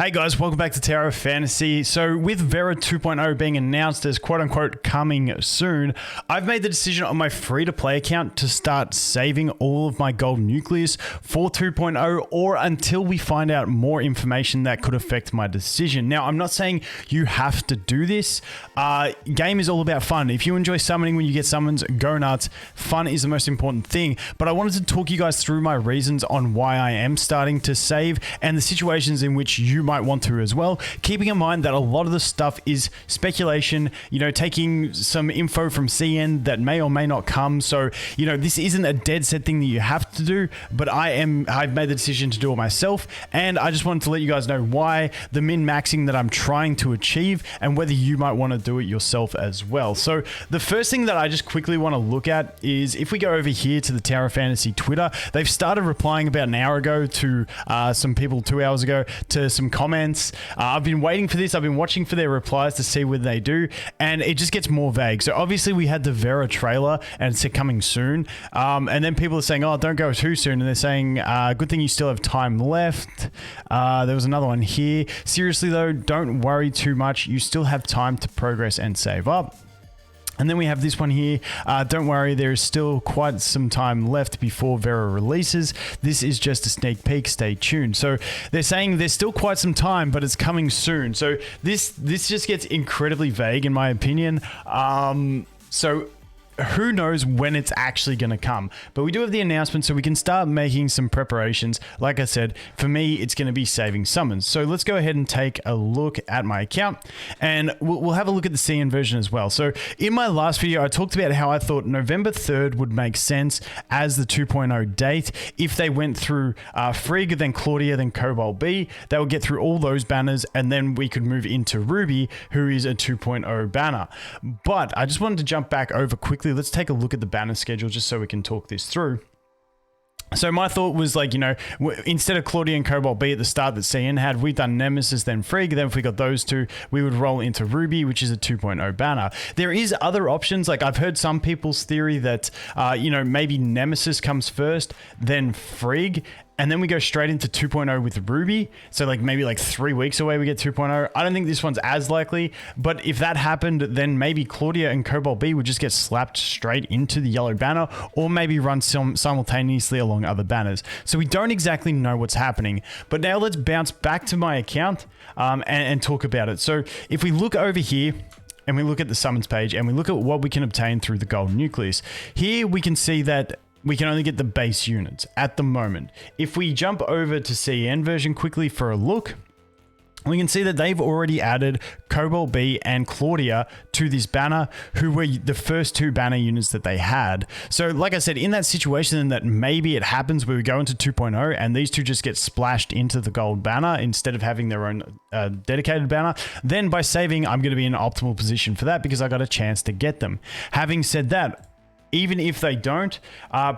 Hey guys, welcome back to Tower of Fantasy. So with Vera 2.0 being announced as quote unquote coming soon, I've made the decision on my free-to-play account to start saving all of my gold nucleus for 2.0 or until we find out more information that could affect my decision. Now, I'm not saying you have to do this. Game is all about fun. If you enjoy summoning when you get summons, go nuts. Fun is the most important thing. But I wanted to talk you guys through my reasons on why I am starting to save and the situations in which you might want to as well, keeping in mind that a lot of the stuff is speculation, taking some info from CN that may or may not come. So, this isn't a dead set thing that you have to do, but I've made the decision to do it myself, and I just wanted to let you guys know why, the min-maxing that I'm trying to achieve, and whether you might want to do it yourself as well. So the first thing that I just quickly want to look at is if we go over here to the Tower of Fantasy Twitter, they've started replying about an hour ago to some people 2 hours ago to some comments. I've been waiting for this. I've been watching for their replies to see what they do, and it just gets more vague. So obviously we had the Vera trailer and it's coming soon. And then people are saying, oh, don't go too soon. And they're saying, good thing you still have time left. There was another one here. Seriously though, don't worry too much. You still have time to progress and save up. And then we have this one here. Don't worry, there is still quite some time left before Vera releases. This is just a sneak peek. Stay tuned. So they're saying there's still quite some time, but it's coming soon. So this just gets incredibly vague in my opinion. So who knows when it's actually going to come, but we do have the announcement, so we can start making some preparations. Like I said, for me, it's going to be saving summons. So let's go ahead and take a look at my account, and we'll have a look at the CN version as well. So in my last video, I talked about how I thought November 3rd would make sense as the 2.0 date. If they went through Frigg, then Claudia, then Cobalt B, they would get through all those banners, and then we could move into Ruby, who is a 2.0 banner. But I just wanted to jump back over quickly. Let's take a look at the banner schedule just so we can talk this through. So my thought was like, instead of Claudia and Cobalt B at the start that CN had, we've done Nemesis, then Frigg. Then if we got those two, we would roll into Ruby, which is a 2.0 banner. There is other options. Like I've heard some people's theory that, maybe Nemesis comes first, then Frigg, and then we go straight into 2.0 with Ruby. So maybe 3 weeks away we get 2.0. I don't think this one's as likely, but if that happened, then maybe Claudia and Cobalt B would just get slapped straight into the yellow banner, or maybe run simultaneously along other banners. So we don't exactly know what's happening. But now let's bounce back to my account and talk about it. So if we look over here, and we look at the summons page, and we look at what we can obtain through the gold nucleus, here we can see that we can only get the base units at the moment. If we jump over to CN version quickly for a look, we can see that they've already added Cobalt B and Claudia to this banner, who were the first two banner units that they had. So like I said, in that situation that maybe it happens where we go into 2.0 and these two just get splashed into the gold banner instead of having their own dedicated banner, then by saving, I'm going to be in an optimal position for that because I got a chance to get them. Having said that, even if they don't,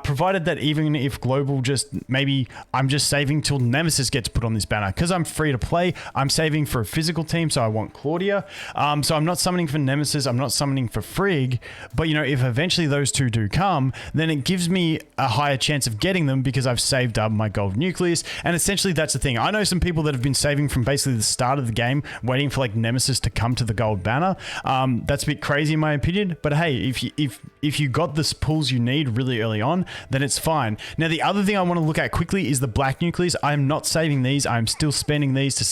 provided that even if global maybe I'm just saving till Nemesis gets put on this banner. Because I'm free to play, I'm saving for a physical team, so I want Claudia. So I'm not summoning for Nemesis, I'm not summoning for Frigg. But if eventually those two do come, then it gives me a higher chance of getting them because I've saved up my gold nucleus. And essentially that's the thing. I know some people that have been saving from basically the start of the game, waiting for Nemesis to come to the gold banner. That's a bit crazy in my opinion. But hey, if you got the pulls you need really early on, then it's fine. Now the other thing I want to look at quickly is the black nucleus. I'm not saving these. I'm still spending these to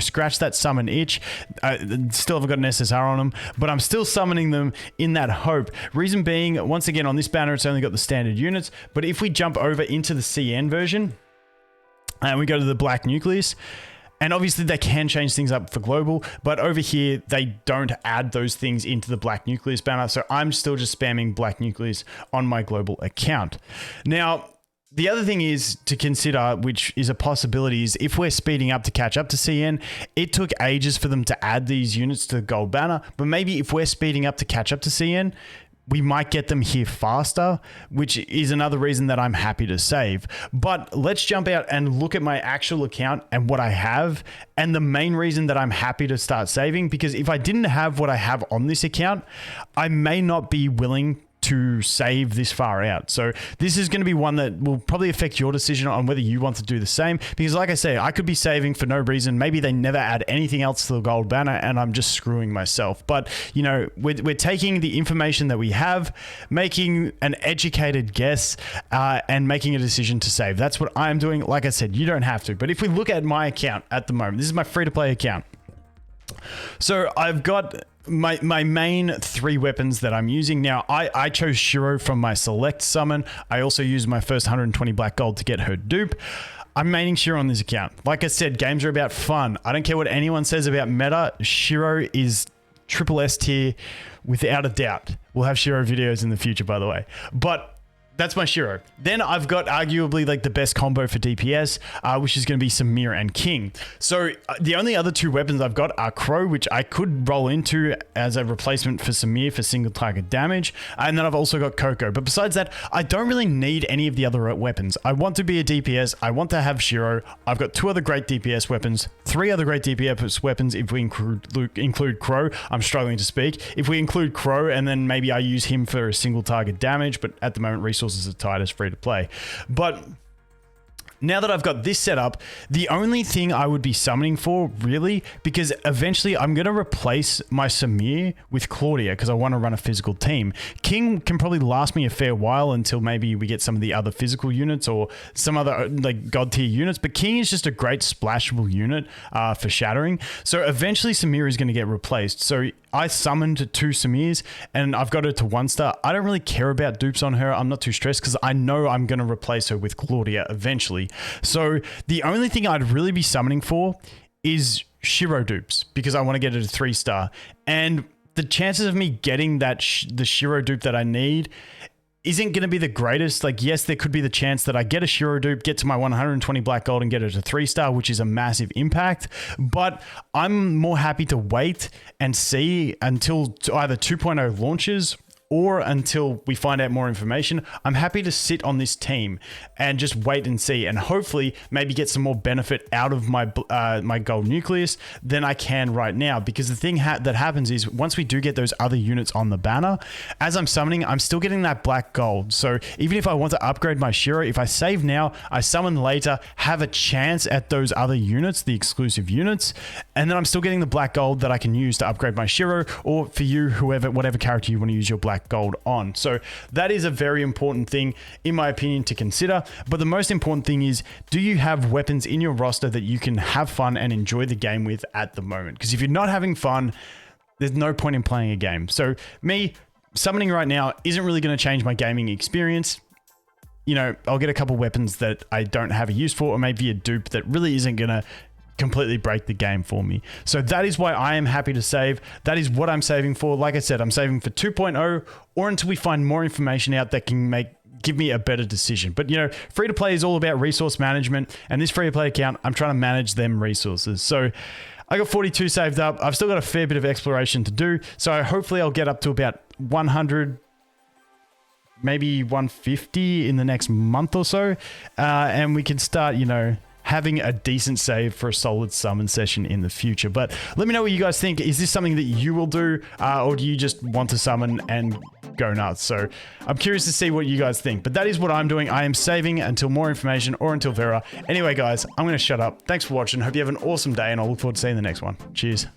scratch that summon itch. I still haven't got an SSR on them, but I'm still summoning them in that hope. Reason being, once again on this banner it's only got the standard units, but if we jump over into the CN version and we go to the black nucleus, and obviously they can change things up for global, but over here, they don't add those things into the black nucleus banner. So I'm still just spamming black nucleus on my global account. Now, the other thing is to consider, which is a possibility, is if we're speeding up to catch up to CN, it took ages for them to add these units to the gold banner. But maybe if we're speeding up to catch up to CN, we might get them here faster, which is another reason that I'm happy to save. But let's jump out and look at my actual account and what I have. And the main reason that I'm happy to start saving, because if I didn't have what I have on this account, I may not be willing to save this far out. So this is going to be one that will probably affect your decision on whether you want to do the same, because like I say, I could be saving for no reason. Maybe they never add anything else to the gold banner and I'm just screwing myself. But you know, we're taking the information that we have, making an educated guess, and making a decision to save. That's what I'm doing. Like I said, you don't have to. But if we look at my account at the moment, this is my free-to-play account. So I've got my main 3 weapons that I'm using. Now, I chose Shiro from my select summon. I also used my first 120 black gold to get her dupe. I'm maining Shiro on this account. Like I said, games are about fun. I don't care what anyone says about meta. Shiro is triple S tier without a doubt. We'll have Shiro videos in the future, by the way. But that's my Shiro. Then I've got arguably like the best combo for DPS, which is going to be Samir and King. So the only other 2 weapons I've got are Crow, which I could roll into as a replacement for Samir for single target damage. And then I've also got Coco. But besides that, I don't really need any of the other weapons. I want to be a DPS. I want to have Shiro. I've got 2 other great DPS weapons, 3 other great DPS weapons if we include Crow. I'm struggling to speak. If we include Crow and then maybe I use him for a single target damage, but at the moment resources are tight as free to play. But now that I've got this set up, the only thing I would be summoning for, really, because eventually I'm going to replace my Samir with Claudia because I want to run a physical team. King can probably last me a fair while until maybe we get some of the other physical units or some other like god tier units, but King is just a great splashable unit for shattering. So eventually Samir is going to get replaced. So I summoned 2 Samirs and I've got her to 1-star. I don't really care about dupes on her. I'm not too stressed because I know I'm going to replace her with Claudia eventually. So the only thing I'd really be summoning for is Shiro dupes because I want to get it to 3-star. And the chances of me getting that the Shiro dupe that I need isn't going to be the greatest. Like, yes, there could be the chance that I get a Shiro dupe, get to my 120 black gold and get it to 3-star, which is a massive impact. But I'm more happy to wait and see until either 2.0 launches or until we find out more information. I'm happy to sit on this team and just wait and see, and hopefully maybe get some more benefit out of my my gold nucleus than I can right now. Because the thing that happens is once we do get those other units on the banner, as I'm summoning, I'm still getting that black gold. So even if I want to upgrade my Shiro, if I save now, I summon later, have a chance at those other units, the exclusive units, and then I'm still getting the black gold that I can use to upgrade my Shiro, or for you, whatever character you want to use your black gold on. So that is a very important thing, in my opinion, to consider. But the most important thing is, do you have weapons in your roster that you can have fun and enjoy the game with at the moment? Because if you're not having fun, there's no point in playing a game. So me summoning right now isn't really going to change my gaming experience. You know, I'll get a couple weapons that I don't have a use for, or maybe a dupe that really isn't going to completely break the game for me. So that is why I am happy to save. That is what I'm saving for. Like I said, I'm saving for 2.0 or until we find more information out that can give me a better decision. But you know, free to play is all about resource management, and this free to play account, I'm trying to manage them resources. So I got 42 saved up. I've still got a fair bit of exploration to do. So hopefully I'll get up to about 100, maybe 150 in the next month or so. And we can start, you know, having a decent save for a solid summon session in the future. But let me know what you guys think. Is this something that you will do, or do you just want to summon and go nuts? So I'm curious to see what you guys think. But that is what I'm doing. I am saving until more information or until Vera. Anyway, guys, I'm going to shut up. Thanks for watching. Hope you have an awesome day, and I'll look forward to seeing the next one. Cheers.